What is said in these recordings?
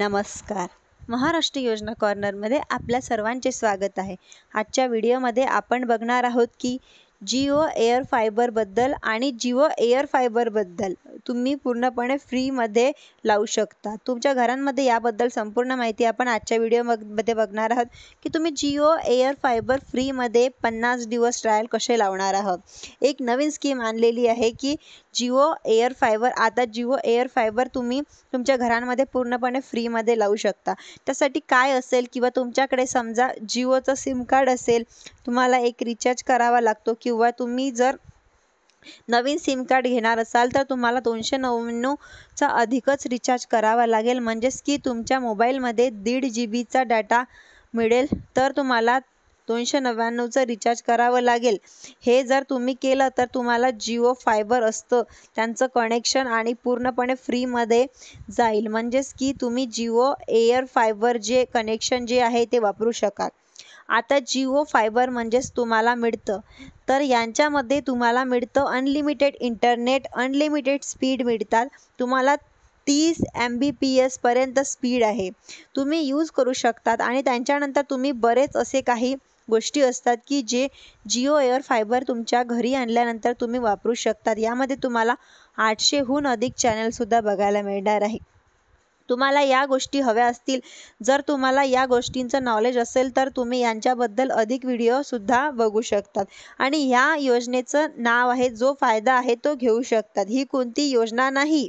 नमस्कार. महाराष्ट्र योजना कॉर्नरमध्ये आपल्या सर्वांचे स्वागत आहे. आजच्या व्हिडिओमध्ये आपण बघणार आहोत की जिओ एअर फायबरबद्दल आणि जिओ एअर फायबरबद्दल तुम्ही पूर्णपणे फ्रीमध्ये लावू शकता. तुमच्या घरांमध्ये याबद्दल संपूर्ण माहिती आपण आजच्या व्हिडिओमध्ये बघणार आहोत की तुम्ही जिओ एअर फायबर फ्रीमध्ये 50 दिवस ट्रायल कसे लावणार आहोत. एक नवीन स्कीम आणलेली आहे की जिओ एअर फायबर. आता जिओ एअर फायबर तुम्ही तुमच्या घरांमध्ये पूर्णपणे फ्रीमध्ये लावू शकता. त्यासाठी काय असेल किंवा तुमच्याकडे समजा जिओचं सिम कार्ड असेल, तुम्हाला एक रिचार्ज करावा लागतो किंवा तुम्ही जर नवीन सिम कार्ड घेणार असाल तर तुम्हाला 299चा अधिकच रिचार्ज करावा लागेल. म्हणजेच की तुमच्या मोबाईलमध्ये 1.5 GB डाटा मिळेल तर तुम्हाला 299चं रिचार्ज करावं लागेल. हे जर तुम्ही केलं तर तुम्हाला जिओ फायबर असतं त्यांचं कनेक्शन आणि पूर्णपणे फ्रीमध्ये जाईल. म्हणजेच की तुम्ही जिओ एअर फायबर जे कनेक्शन जे आहे ते वापरू शकाल. आता जिओ फायबर म्हणजेच तुम्हाला मिळतं तर यांच्यामध्ये तुम्हाला मिळतं अनलिमिटेड इंटरनेट, अनलिमिटेड स्पीड मिळतात. तुम्हाला 30 MBPS पर्यंत स्पीड आहे, तुम्ही यूज करू शकतात. आणि त्यांच्यानंतर तुम्ही बरेच असे काही गोष्टी असतात की जे जिओ एअर फायबर तुमच्या घरी आणल्यानंतर तुम्ही वापरू शकतात. यामध्ये तुम्हाला 800हून अधिक चॅनलसुद्धा बघायला मिळणार आहे. तुम्हाला या गोष्टी हव्या असतील, जर तुम्हाला या गोष्टींचं नॉलेज असेल तर तुम्ही यांच्याबद्दल अधिक व्हिडिओसुद्धा बघू शकतात. आणि ह्या योजनेचं नाव आहे, जो फायदा आहे तो घेऊ शकतात. ही कोणती योजना नाही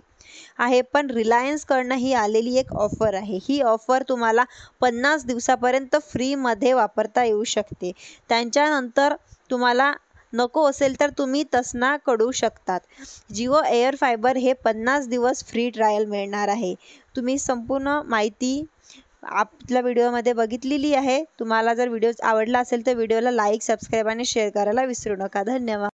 आहे, पण रिलायन्सकडनं ही आलेली एक ऑफर आहे. ही ऑफर तुम्हाला 50 दिवसापर्यंत फ्रीमध्ये वापरता येऊ शकते. त्यांच्यानंतर तुम्हाला नको असेल तर तुम्ही तसना करू शकतात. जिओ एअर फायबर हे 50 दिवस फ्री ट्रायल मिळणार आहे. तुम्ही संपूर्ण माहिती आपल्या व्हिडिओमध्ये बघितलेली आहे. तुम्हाला जर व्हिडिओ आवडला असेल तर व्हिडिओला लाईक, सबस्क्राईब आणि शेअर करायला विसरू नका. धन्यवाद.